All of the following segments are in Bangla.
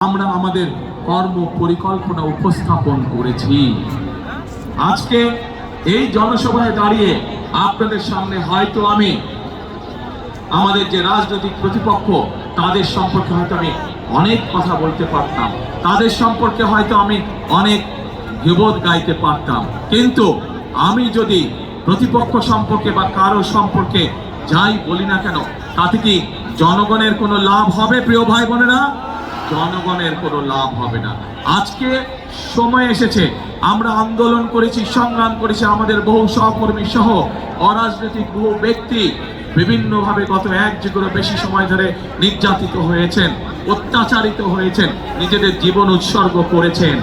আমরা আমাদের কর্ম পরিকল্পনা উপস্থাপন করেছি। আজকে এই জনসভায় দাঁড়িয়ে আপনাদের সামনে হয়তো আমি আমাদের যে রাজনৈতিক প্রতিপক্ষ তাদের সম্পর্কে হয়তো আমি অনেক কথা বলতে পারতাম, তাদের সম্পর্কে হয়তো আমি অনেক গীবত গাইতে পারতাম, কিন্তু আমি যদি প্রতিপক্ষ সম্পর্কে বা কারো সম্পর্কে যাই বলি না কেন, তাতে কি জনগণের কোনো লাভ হবে? প্রিয় ভাই বোনেরা, জনগণের কোনো লাভ হবে না। আজকে সময় এসেছে, আমরা আন্দোলন করেছি, সংগ্রাম করেছি, আমাদের বহু সহকর্মী সহ অরাজনৈতিক বহু ব্যক্তি বিভিন্নভাবে গত এক যুগেরও বেশি সময় ধরে নির্যাতিত হয়েছেন, অত্যাচারিত হয়েছেন, নিজেদের জীবন উৎসর্গ করেছেন।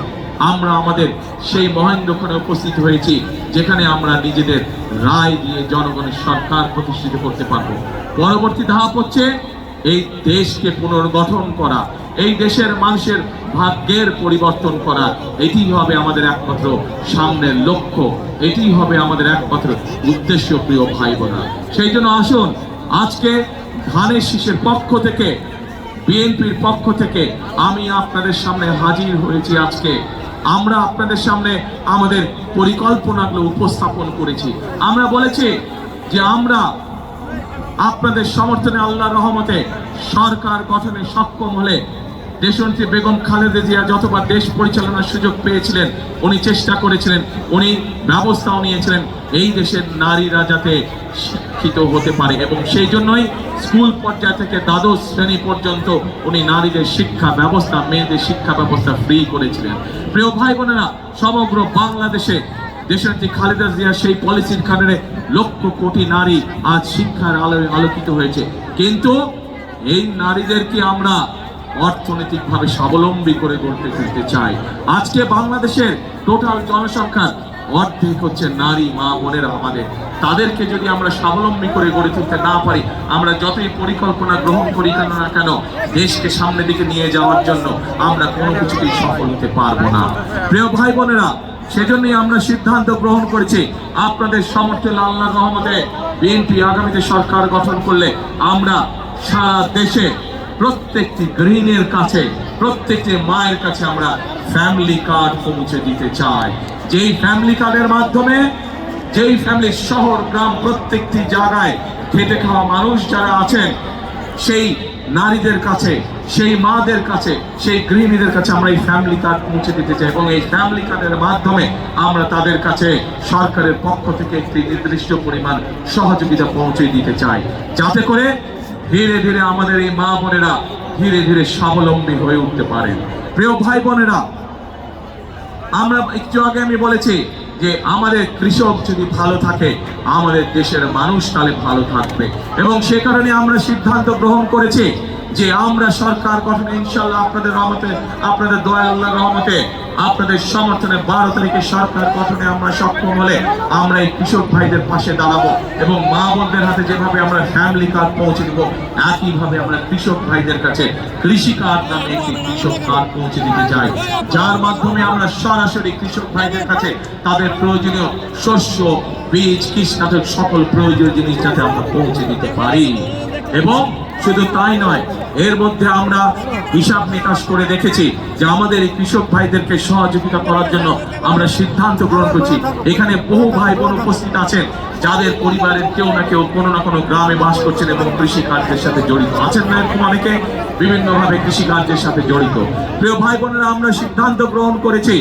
আমরা আমাদের সেই মহেন্দ্রক্ষণে উপস্থিত হয়েছি যেখানে আমরা নিজেদের রায় দিয়ে জনগণের সরকার প্রতিষ্ঠিত করতে পারবো। পরবর্তী ধাপ হচ্ছে এই দেশকে পুনর্গঠন করা, এই দেশের মানুষের ভাগ্যের পরিবর্তন করা। এটি হবে আমাদের একমাত্র সামনের লক্ষ্য, এটি হবে আমাদের একমাত্র উদ্দেশ্য। প্রিয় ভাই বোনা, সেই জন্য আসুন আজকে ধানের শীষের পক্ষ থেকে, বিএনপির পক্ষ থেকে আমি আপনাদের সামনে হাজির হয়েছি। আজকে আমরা আপনাদের সামনে আমাদের পরিকল্পনাগুলো উপস্থাপন করেছি। আমরা বলেছি যে আমরা আপনাদের সমর্থনে আল্লাহর রহমতে সরকার গঠনে সক্ষম হলে দেশনেত্রী বেগম খালেদা জিয়া যতবার দেশ পরিচালনার সুযোগ পেয়েছিলেন, উনি চেষ্টা করেছিলেন, উনি ব্যবস্থাও নিয়েছিলেন এই দেশের নারীরা যাতে শিক্ষিত হতে পারে, এবং সেই জন্যই স্কুল পর্যায় থেকে দ্বাদশ শ্রেণী পর্যন্ত উনি নারীদের শিক্ষা ব্যবস্থা, মেয়েদের শিক্ষা ব্যবস্থা ফ্রি করেছিলেন। প্রিয় ভাই বোনেরা, সমগ্র বাংলাদেশে দেশনেত্রী খালেদা জিয়া সেই পলিসির কারণে লক্ষ কোটি নারী আজ শিক্ষার আলোয় আলোকিত হয়েছে। কিন্তু এই নারীদেরকে আমরা অর্থনৈতিকভাবে স্বাবলম্বী করে গড়তে তুলতে চাই। আজকে বাংলাদেশের টোটাল জনসংখ্যার অর্ধেক হচ্ছে নারী, মা বোনেরা আমাদের। তাদেরকে যদি আমরা স্বাবলম্বী করে গড়ে তুলতে না পারি, আমরা যতই পরিকল্পনা গ্রহণ করি না কেন, দেশকে সামনের দিকে নিয়ে যাওয়ার জন্য আমরা কোনো কিছুতেই সফল হতে পারবো না। প্রিয় ভাই বোনেরা, সেজন্যই আমরা সিদ্ধান্ত গ্রহণ করেছি আপনাদের সমর্থনে আল্লাহর রহমতে বিএনপি আগামীতে সরকার গঠন করলে আমরা সারা দেশে প্রত্যেকটি গৃহিণীর কাছে, প্রত্যেকটি মায়ের কাছে আমরা ফ্যামিলি কার্ড পৌঁছে দিতে চাই। যেই ফ্যামিলি কার্ডের মাধ্যমে যেই ফ্যামিলি শহর গ্রাম প্রত্যেকটি জায়গায় খেটে খাওয়া মানুষ যারা আছেন, সেই নারীদের কাছে, সেই মাদের কাছে, সেই গৃহিণীদের কাছে আমরা এই ফ্যামিলি কার্ড পৌঁছে দিতে চাই, এবং এই ফ্যামিলি কার্ডের মাধ্যমে আমরা তাদের কাছে সরকারের পক্ষ থেকে একটি নির্দিষ্ট পরিমাণ সহযোগিতা পৌঁছে দিতে চাই, যাতে করে ধীরে ধীরে আমাদের এই মা বোনেরা ধীরে ধীরে স্বাবলম্বী হয়ে উঠতে পারেন। প্রিয় ভাই বোনেরা, আমরা একটু আগে আমি বলেছি যে আমাদের কৃষক যদি ভালো থাকে, আমাদের দেশের মানুষ তাহলে ভালো থাকবে, এবং সে কারণে আমরা সিদ্ধান্ত গ্রহণ করেছি যে আমরা সরকার গঠনে ইনশাআল্লাহ আপনাদের রহমতে, আপনাদের দয়া, আল্লাহর রহমতে, আপনাদের সমর্থনে 12 তারিখে সরকার গঠনে আমরা সক্ষম হলে আমরা এই কৃষক ভাইদের পাশে দাঁড়াবো, এবং মা বোনদের হাতে যেভাবে আমরা ফ্যামিলি কার্ড পৌঁছে দিব, একইভাবে আমরা কৃষক ভাইদের কাছে কৃষি কার্ড নামে একটি কৃষক কার্ড পৌঁছে দিতে চাই, যার মাধ্যমে আমরা সরাসরি কৃষক ভাইদের কাছে তাদের প্রয়োজনীয় শস্য, বীজ, কীটনাশক সকল প্রয়োজনীয় জিনিস যাতে আমরা পৌঁছে দিতে পারি। এবং শুধু তাই নয়, এর মধ্যে আমরা হিসাব নিকাশ করে দেখেছি যে আমাদের এই কৃষক ভাইদেরকে সহযোগিতা করার জন্য আমরা সিদ্ধান্ত গ্রহণ করছি। এখানে বহু ভাই বোন উপস্থিত আছেন যাদের পরিবারের কেউ না কেউ কোনো না কোনো গ্রামে বাস করছেন এবং কৃষি কার্যের সাথে জড়িত আছেন, না এরকম অনেকে বিভিন্নভাবে কৃষি কার্যের সাথে জড়িত। প্রিয় ভাই বোনেরা, আমরা সিদ্ধান্ত গ্রহণ করেছি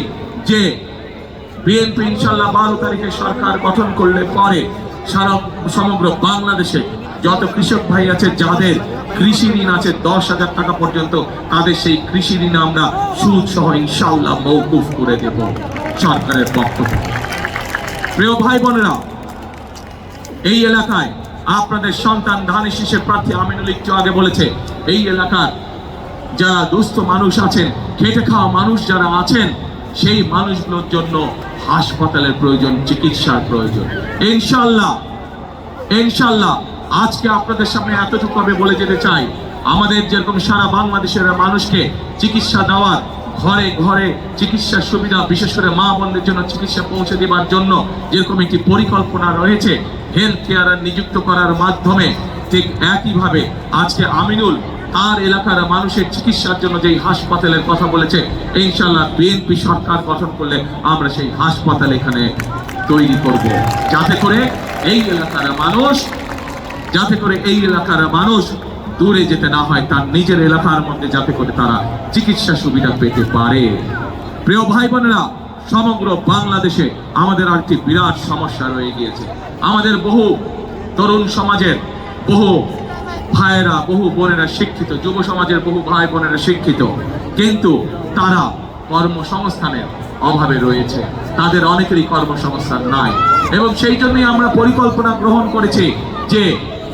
যে বিএনপি ইনশাআল্লাহ 12 তারিখে সরকার গঠন করলে পরে সমগ্র বাংলাদেশে যত কৃষক ভাই আছে যাদের কৃষি ঋণ আছে 10,000 টাকা পর্যন্ত, তাদের সেই কৃষি ঋণ আমরা সুদ সহ ইনশাআল্লাহ মওকুফ করে দেব সরকারের পক্ষ থেকে। প্রিয় ভাই বোনেরা, এই এলাকায় আপনাদের সন্তান ধানের শীষের প্রার্থী আমিনুল একটু আগে বলেছে, এই এলাকার যারা দুস্থ মানুষ আছেন, খেটে খাওয়া মানুষ যারা আছেন, সেই মানুষগুলোর জন্য হাসপাতালের প্রয়োজন, চিকিৎসার প্রয়োজন। ইনশাআল্লাহ ইনশাআল্লাহ আজকে আপনাদের সামনে এতটুকু আমি বলে যেতে চাই, আমাদের যেরকম সারা বাংলাদেশের মানুষকে চিকিৎসা দেওয়ার, ঘরে ঘরে চিকিৎসার সুবিধা, বিশেষ করে মা বোনদের জন্য চিকিৎসা পৌঁছে দেওয়ার জন্য যেরকম একটি পরিকল্পনা রয়েছে হেলথ কেয়ার নিযুক্ত করার মাধ্যমে, ঠিক একইভাবে আজকে আমিনুল তার এলাকার মানুষের চিকিৎসার জন্য যেই হাসপাতালের কথা বলেছে, ইনশাআল্লাহ বিএনপি সরকার গঠন করলে আমরা সেই হাসপাতাল এখানে তৈরি করব, যাতে করে এই এলাকার মানুষ দূরে যেতে না হয়, তার নিজের এলাকার মধ্যে যাতে করে তারা চিকিৎসা সুবিধা পেতে পারে। প্রিয় ভাই বোনেরা, সমগ্র বাংলাদেশে আমাদের আরেকটি বিরাট সমস্যা রয়ে গিয়েছে। আমাদের বহু তরুণ সমাজের বহু ভাইয়েরা, বহু বোনেরা শিক্ষিত, যুব সমাজের বহু ভাই বোনেরা শিক্ষিত, কিন্তু তারা কর্মসংস্থানের অভাবে রয়েছে, তাদের অনেকেরই কর্মসংস্থান নাই। এবং সেই জন্যই আমরা পরিকল্পনা গ্রহণ করেছি যে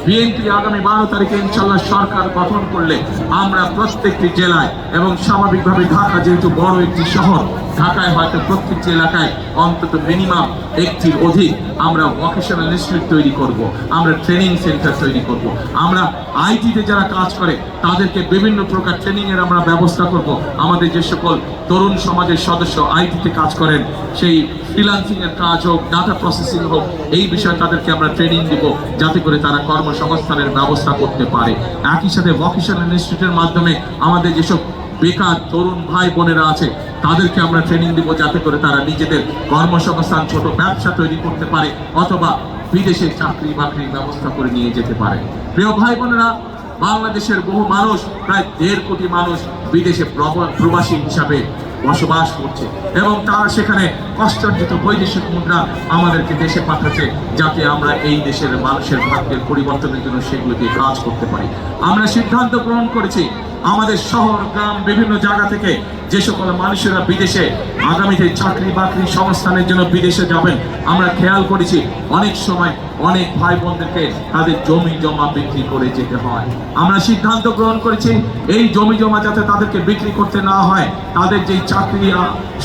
বিএনপি আগামী 12 তারিখে ইনশাআল্লাহ সরকার গঠন করলে আমরা প্রত্যেকটি জেলায়, এবং স্বাভাবিকভাবে ঢাকা যেহেতু বড় একটি শহর, ঢাকায় হয়তো প্রত্যেকটি এলাকায় অন্তত মিনিমাম একটির অধিক আমরা ভোকেশনাল ইনস্টিটিউট তৈরি করব, আমরা ট্রেনিং সেন্টার তৈরি করব, আমরা আইটিতে যারা কাজ করে তাদেরকে বিভিন্ন প্রকার ট্রেনিং এর আমরা ব্যবস্থা করব। আমাদের যে সকল তরুণ সমাজের সদস্য আইটিতে কাজ করেন, সেই ফ্রিল্যান্সিং এর কাজ হোক, ডাটা প্রসেসিং হোক, এই বিষয়ে তাদেরকে আমরা ট্রেনিং দিব, যাতে করে তারা কর্মসংস্থানের ব্যবস্থা করতে পারে। একই সাথে ভোকেশনাল ইনস্টিটিউটের মাধ্যমে আমাদের যেসব বেকার তরুণ ভাই বোনেরা আছে তাদেরকে আমরা ট্রেনিং দিব, যাতে করে তারা নিজেদের কর্মসংস্থান, ছোট ব্যবসা তৈরি করতে পারে, অথবা বিদেশে চাকরি বাকরির ব্যবস্থা করে নিয়ে যেতে পারে। প্রিয় ভাই বোনেরা, বাংলাদেশের বহু মানুষ, প্রায় 1.5 কোটি মানুষ বিদেশে প্রবাসী হিসাবে বসবাস করছে, এবং তারা সেখানে কষ্টার্জিত বৈদেশিক মুদ্রা আমাদেরকে দেশে পাঠাচ্ছে, যাতে আমরা এই দেশের মানুষের ভাগ্যের পরিবর্তনের জন্য সেগুলো দিয়ে কাজ করতে পারি। আমরা সিদ্ধান্ত গ্রহণ করেছি আমাদের শহর গ্রাম বিভিন্ন জায়গা থেকে যে সকল মানুষেরা বিদেশে আগামীতে চাকরি বাকরি সংস্থানের জন্য বিদেশে যাবেন, আমরা খেয়াল করেছি অনেক সময় অনেক ভাই বোনদেরকে তাদের জমি জমা বিক্রি করে যেতে হয়। আমরা সিদ্ধান্ত গ্রহণ করেছি এই জমি জমা যাতে তাদেরকে বিক্রি করতে না হয়, তাদের যেই চাকরি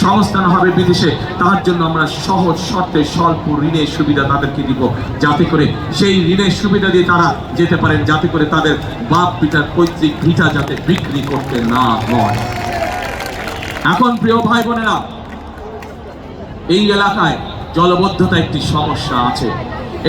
সংস্থান হবে বিদেশে, তার জন্য আমরা সহজ শর্তে স্বল্প ঋণের সুবিধা তাদেরকে দিব, যাতে করে সেই ঋণের সুবিধা দিয়ে তারা যেতে পারেন, যাতে করে তাদের বাপ পিতার পৈতৃক ভিটা যাতে বিক্রি করতে না হয়। এখন প্রিয় ভাই বোনেরা, এই এলাকায় জলবদ্ধতা একটি সমস্যা আছে।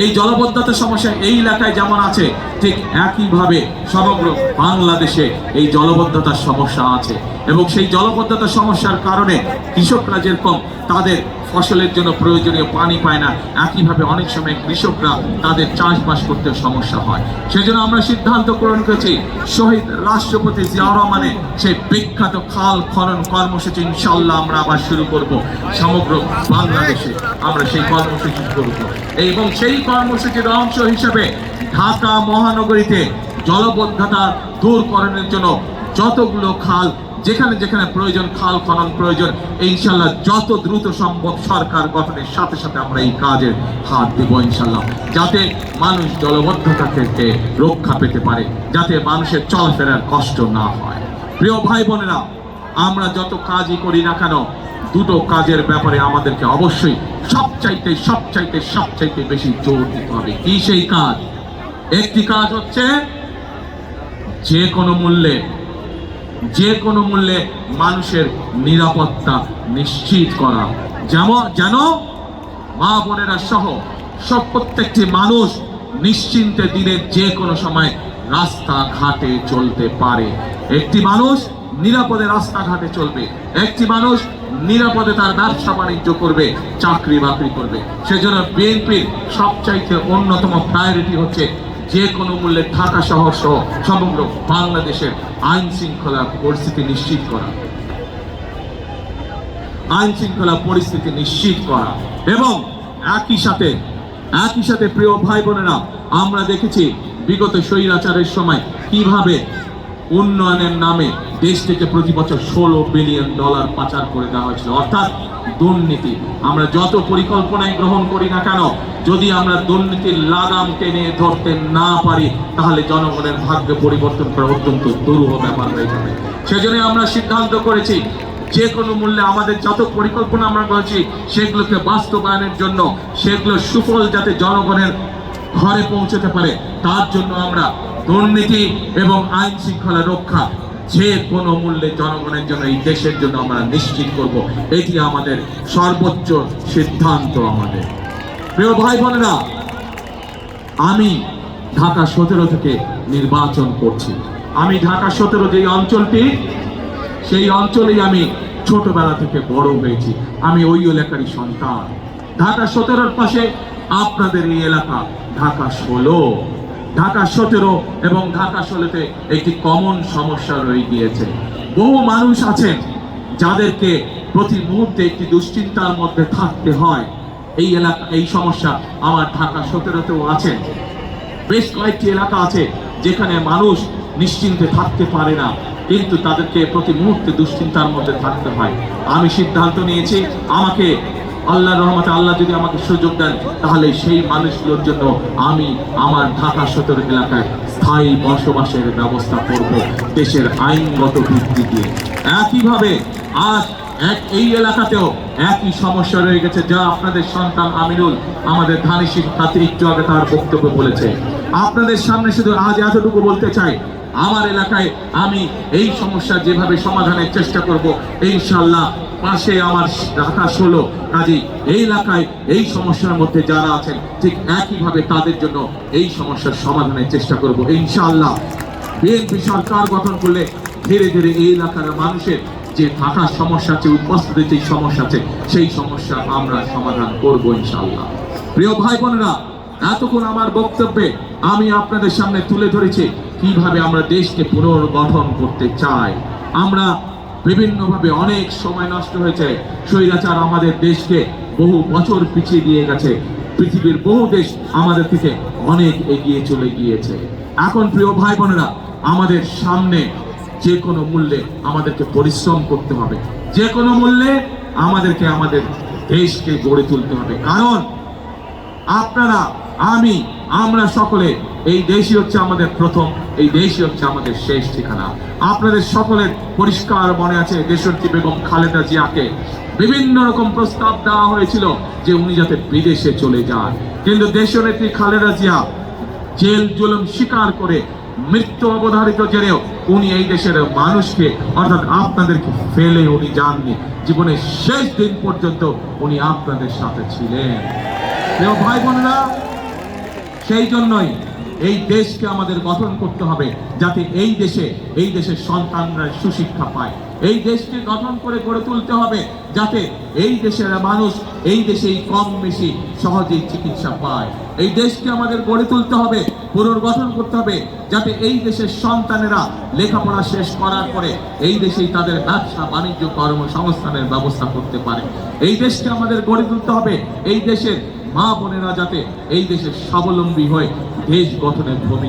এই জলবদ্ধতা সমস্যা এই এলাকায় যেমন আছে, ঠিক একইভাবে সমগ্র বাংলাদেশে এই জলবদ্ধতার সমস্যা আছে। এবং সেই জলবদ্ধতার সমস্যার কারণে কৃষকরা যেরকম তাদের ফসলের জন্য প্রয়োজনীয় পানি পায় না, একইভাবে অনেক সময় কৃষকরা তাদের চাষবাস করতে সমস্যা হয়। সেজন্য আমরা সিদ্ধান্ত গ্রহণ করেছি শহীদ রাষ্ট্রপতি জিয়াউর রহমানের সেই বিখ্যাত খাল খনন কর্মসূচি ইনশাআল্লাহ আমরা আবার শুরু করব। সমগ্র বাংলাদেশে আমরা সেই কর্মসূচি করব, এবং সেই কর্মসূচির অংশ হিসেবে ঢাকা মহানগরীতে জলবদ্ধতা দূরকরণের জন্য যতগুলো খাল, যেখানে যেখানে প্রয়োজন খাল খনন প্রয়োজন, ইনশাআল্লাহ যত দ্রুত সম্ভব সরকার গঠনের সাথে সাথে আমরা এই কাজের হাত দেব ইনশাআল্লাহ, যাতে মানুষ জলবদ্ধতা থেকে রক্ষা পেতে পারে, যাতে মানুষের চলাফেরার কষ্ট না হয়। প্রিয় ভাই বোনেরা, আমরা যত কাজই করি না কেন, দুটো কাজের ব্যাপারে আমাদেরকে অবশ্যই সবচাইতে বেশি জোর দিতে হবে। কি সেই কাজ? একটি কাজ হচ্ছে যে কোনো মূল্যে মানুষের নিরাপত্তা নিশ্চিত করা, যেন মা বোনেরা সহ প্রত্যেকটি মানুষ নিশ্চিন্তে দিনের যে কোনো সময় রাস্তাঘাটে চলতে পারে। একটি মানুষ নিরাপদে রাস্তাঘাটে চলবে, একটি মানুষ নিরাপদে তার ব্যবসা বাণিজ্য করবে, চাকরি বাকরি করবে। সেজন্য বিএনপির সবচাইতে অন্যতম প্রায়োরিটি হচ্ছে যে কোনো মূল্যে ঢাকা শহর সহ সমগ্র বাংলাদেশের আইন শৃঙ্খলা পরিস্থিতি নিশ্চিত করা, এবং একই সাথে প্রিয় ভাই বোনেরা, আমরা দেখেছি বিগত স্বৈরাচারের সময় কিভাবে উন্নয়নের নামে দেশ থেকে প্রতি বছর $16 বিলিয়ন পাচার করে দেওয়া হয়েছিল, অর্থাৎ দুর্নীতি। আমরা যত পরিকল্পনায় গ্রহণ করি না কেন, যদি আমরা দুর্নীতির লাগাম টেনে ধরতে না পারি, তাহলে জনগণের ভাগ্য পরিবর্তন করা অত্যন্ত দুরূহ ব্যাপার হয়ে যাবে। সেজন্য আমরা সিদ্ধান্ত করেছি যে কোনো মূল্যে আমাদের যত পরিকল্পনা আমরা করেছি সেগুলোকে বাস্তবায়নের জন্য, সেগুলো সুফল যাতে জনগণের ঘরে পৌঁছতে পারে, তার জন্য আমরা দুর্নীতি এবং আইন শৃঙ্খলা রক্ষা যে কোনো মূল্যে জনগণের জন্য, এই দেশের জন্য আমরা নিশ্চিত করব। এটি আমাদের সর্বোচ্চ সিদ্ধান্ত। আমাদের প্রিয় ভাই বোনেরা, আমি ঢাকা 17 থেকে নির্বাচন করছি। আমি ঢাকা 17 যে অঞ্চলটি, সেই অঞ্চলেই আমি ছোটবেলা থেকে বড় হয়েছি। আমি ওই এলাকারই সন্তান। ঢাকা 17-র পাশে আপনাদের এই এলাকা ঢাকা 16। ঢাকা 17 এবং ঢাকা 16-তে একটি কমন সমস্যা রয়ে গিয়েছে। বহু মানুষ আছেন যাদেরকে প্রতি মুহূর্তে একটি দুশ্চিন্তার মধ্যে থাকতে হয়। এই এলাকা, এই সমস্যা আমার ঢাকা 17-তেও আছে। বেশ কয়েকটি এলাকা আছে যেখানে মানুষ নিশ্চিন্তে থাকতে পারে না, কিন্তু তাদেরকে প্রতি মুহূর্তে দুশ্চিন্তার মধ্যে থাকতে হয়। আমি সিদ্ধান্ত নিয়েছি, আমাকে আল্লাহর রহমতে আল্লাহ যদি আমাকে সুযোগ দেন, তাহলে সেই মানুষগুলোর জন্য আমি আমার ঢাকা 17 এলাকায় স্থায়ী বসবাসের ব্যবস্থা করব দেশের আইনগত ভিত্তি দিয়ে। একইভাবে আজ এই এলাকাতেও একই সমস্যা রয়ে গেছে, যা আপনাদের সন্তান আমিনুল আমাদের ধানী শিক্ষার্থী একটু আগে তার বক্তব্য বলেছে। আপনাদের সামনে শুধু আজ এতটুকু বলতে চাই, আমার এলাকায় আমি এই সমস্যা যেভাবে সমাধানের চেষ্টা করব, ইনশাআল্লাহ পাশে আমার ঢাকা 16, কাজেই এই এলাকায় এই সমস্যার মধ্যে যারা আছেন ঠিক একইভাবে তাদের জন্য এই সমস্যার সমাধানের চেষ্টা করব ইনশাআল্লাহ। বিএনপি সরকার গঠন করলে ধীরে ধীরে এই এলাকার মানুষের যে থাকার সমস্যা আছে, উপস্থিতির যে সমস্যা আছে, সেই সমস্যা আমরা সমাধান করব ইনশাআল্লাহ। প্রিয় ভাই বোনেরা, এতক্ষণ আমার বক্তব্যে আমি আপনাদের সামনে তুলে ধরেছি কিভাবে আমরা দেশকে পুনর্গঠন করতে চাই। আমরা বিভিন্নভাবে অনেক সময় নষ্ট হয়েছে। স্বৈরাচার আমাদের দেশকে বহু বছর পিছিয়ে দিয়ে গেছে। পৃথিবীর বহু দেশ আমাদের থেকে অনেক এগিয়ে চলে গিয়েছে। এখন প্রিয় ভাই বোনেরা, আমাদের সামনে যে কোনো মূল্যে আমাদেরকে পরিশ্রম করতে হবে, যে কোনো মূল্যে আমাদেরকে আমাদের দেশকে গড়ে তুলতে হবে। কারণ আপনারা, আমরা সকলে, এই দেশই হচ্ছে আমাদের প্রথম, এই দেশই হচ্ছে আমাদের শেষ ঠিকানা। আপনাদের সকলের পরিষ্কার মনে আছে, দেশনেত্রী বেগম খালেদা জিয়াকে বিভিন্ন রকম প্রস্তাব দেওয়া হয়েছিল যে উনি যাতে বিদেশে চলে যান, কিন্তু দেশনেত্রী খালেদা জিয়া জেল জুলুম স্বীকার করে মৃত্যু অবধারিত জেনেও উনি এই দেশের মানুষকে, অর্থাৎ আপনাদেরকে ফেলে উনি যাননি। জীবনের শেষ দিন পর্যন্ত উনি আপনাদের সাথে ছিলেন। প্রিয় ভাই বোনেরা, সেই জন্যই এই দেশকে আমাদের গঠন করতে হবে, যাতে এই দেশের সন্তানরা সুশিক্ষা পায়। এই দেশকে গঠন করে গড়ে তুলতে হবে যাতে এই দেশের মানুষ এই দেশেই কম বেশি সহজেই চিকিৎসা পায়। এই দেশকে আমাদের গড়ে তুলতে হবে, পুনর্গঠন করতে হবে, যাতে এই দেশের সন্তানেরা লেখাপড়া শেষ করার পরে এই দেশেই তাদের ব্যবসা বাণিজ্য কর্মসংস্থানের ব্যবস্থা করতে পারে। এই দেশকে আমাদের গড়ে তুলতে হবে, এই দেশের মা বোনেরা যাতে এই দেশের স্বাবলম্বী হয়ে দেশ গঠনের ভূমিকা